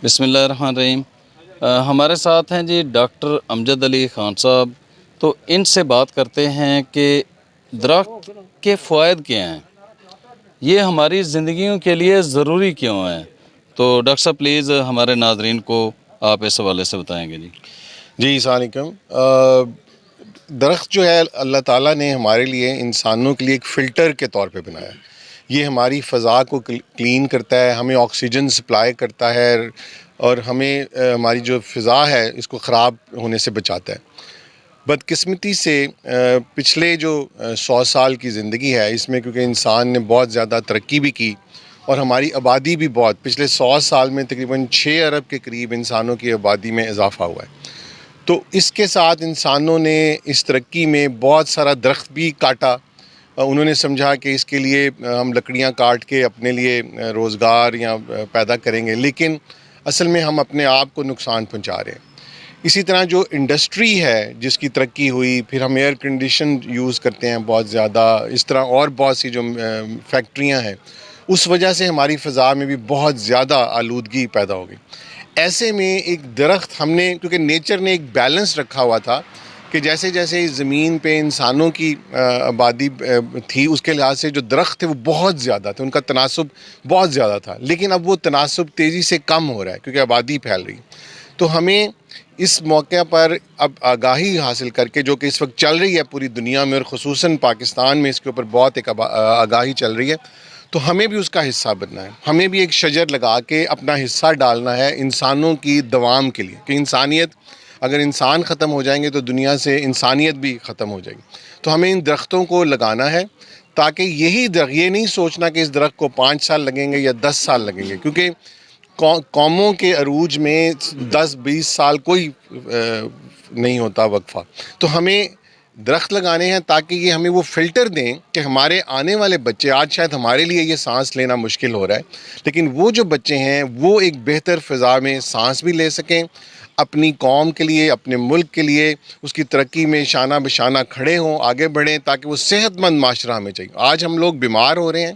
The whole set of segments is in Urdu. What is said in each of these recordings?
بسم اللہ الرحمن الرحیم۔ ہمارے ساتھ ہیں جی ڈاکٹر امجد علی خان صاحب، تو ان سے بات کرتے ہیں کہ درخت کے فوائد کیا ہیں، یہ ہماری زندگیوں کے لیے ضروری کیوں ہیں۔ تو ڈاکٹر صاحب پلیز ہمارے ناظرین کو آپ اس حوالے سے بتائیں گے جی۔ جی السلام علیکم۔ درخت جو ہے اللہ تعالیٰ نے ہمارے لیے انسانوں کے لیے ایک فلٹر کے طور پہ بنایا ہے۔ یہ ہماری فضا کو کلین کرتا ہے، ہمیں آکسیجن سپلائی کرتا ہے اور ہمیں ہماری جو فضا ہے اس کو خراب ہونے سے بچاتا ہے۔ بدقسمتی سے پچھلے جو 100 سال کی زندگی ہے اس میں، کیونکہ انسان نے بہت زیادہ ترقی بھی کی اور ہماری آبادی بھی بہت، پچھلے 100 سال میں تقریباً 6 ارب کے قریب انسانوں کی آبادی میں اضافہ ہوا ہے۔ تو اس کے ساتھ انسانوں نے اس ترقی میں بہت سارا درخت بھی کاٹا۔ انہوں نے سمجھا کہ اس کے لیے ہم لکڑیاں کاٹ کے اپنے لیے روزگار یا پیدا کریں گے، لیکن اصل میں ہم اپنے آپ کو نقصان پہنچا رہے ہیں۔ اسی طرح جو انڈسٹری ہے جس کی ترقی ہوئی، پھر ہم ایئر کنڈیشن یوز کرتے ہیں بہت زیادہ، اس طرح اور بہت سی جو فیکٹریاں ہیں، اس وجہ سے ہماری فضا میں بھی بہت زیادہ آلودگی پیدا ہو گئی۔ ایسے میں ایک درخت ہم نے، کیونکہ نیچر نے ایک بیلنس رکھا ہوا تھا کہ جیسے جیسے اس زمین پہ انسانوں کی آبادی تھی، اس کے لحاظ سے جو درخت تھے وہ بہت زیادہ تھے، ان کا تناسب بہت زیادہ تھا، لیکن اب وہ تناسب تیزی سے کم ہو رہا ہے کیونکہ آبادی پھیل رہی۔ تو ہمیں اس موقع پر اب آگاہی حاصل کر کے، جو کہ اس وقت چل رہی ہے پوری دنیا میں اور خصوصاً پاکستان میں اس کے اوپر بہت ایک آگاہی چل رہی ہے، تو ہمیں بھی اس کا حصہ بننا ہے۔ ہمیں بھی ایک شجر لگا کے اپنا حصہ ڈالنا ہے انسانوں کی دوام کے لیے، کہ انسانیت، اگر انسان ختم ہو جائیں گے تو دنیا سے انسانیت بھی ختم ہو جائے گی۔ تو ہمیں ان درختوں کو لگانا ہے، تاکہ یہی درخت، یہ نہیں سوچنا کہ اس درخت کو 5 سال لگیں گے یا 10 سال لگیں گے، کیونکہ قوموں کے عروج میں 10-20 سال کوئی نہیں ہوتا وقفہ۔ تو ہمیں درخت لگانے ہیں تاکہ یہ ہمیں وہ فلٹر دیں کہ ہمارے آنے والے بچے، آج شاید ہمارے لیے یہ سانس لینا مشکل ہو رہا ہے، لیکن وہ جو بچے ہیں وہ ایک بہتر فضا میں سانس بھی لے سکیں، اپنی قوم کے لیے، اپنے ملک کے لیے، اس کی ترقی میں شانہ بشانہ کھڑے ہوں، آگے بڑھیں، تاکہ وہ صحت مند معاشرہ ہمیں چاہیے۔ آج ہم لوگ بیمار ہو رہے ہیں،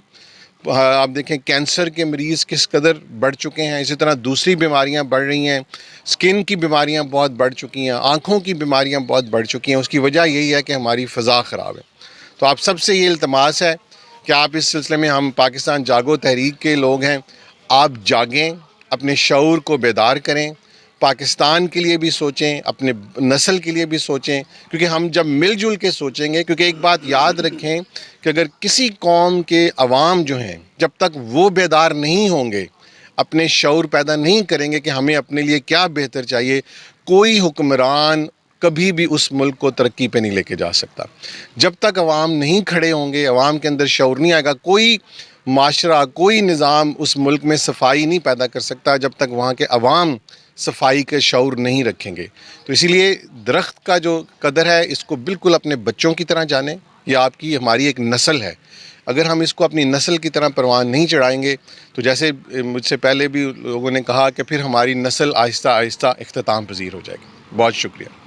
آپ دیکھیں کینسر کے مریض کس قدر بڑھ چکے ہیں، اسی طرح دوسری بیماریاں بڑھ رہی ہیں، سکن کی بیماریاں بہت بڑھ چکی ہیں، آنکھوں کی بیماریاں بہت بڑھ چکی ہیں۔ اس کی وجہ یہی ہے کہ ہماری فضا خراب ہے۔ تو آپ سب سے یہ التماس ہے کہ آپ اس سلسلے میں، ہم پاکستان جاگو تحریک کے لوگ ہیں، آپ جاگیں، اپنے شعور کو بیدار کریں، پاکستان کے لیے بھی سوچیں، اپنے نسل کے لیے بھی سوچیں، کیونکہ ہم جب مل جل کے سوچیں گے، کیونکہ ایک بات یاد رکھیں کہ اگر کسی قوم کے عوام جو ہیں، جب تک وہ بیدار نہیں ہوں گے، اپنے شعور پیدا نہیں کریں گے کہ ہمیں اپنے لیے کیا بہتر چاہیے، کوئی حکمران کبھی بھی اس ملک کو ترقی پہ نہیں لے کے جا سکتا۔ جب تک عوام نہیں کھڑے ہوں گے، عوام کے اندر شعور نہیں آئے گا، کوئی معاشرہ، کوئی نظام اس ملک میں صفائی نہیں پیدا کر سکتا جب تک وہاں کے عوام صفائی کے شعور نہیں رکھیں گے۔ تو اسی لیے درخت کا جو قدر ہے اس کو بالکل اپنے بچوں کی طرح جانیں، یہ آپ کی، ہماری ایک نسل ہے۔ اگر ہم اس کو اپنی نسل کی طرح پروان نہیں چڑھائیں گے تو جیسے مجھ سے پہلے بھی لوگوں نے کہا کہ پھر ہماری نسل آہستہ آہستہ اختتام پذیر ہو جائے گی۔ بہت شکریہ۔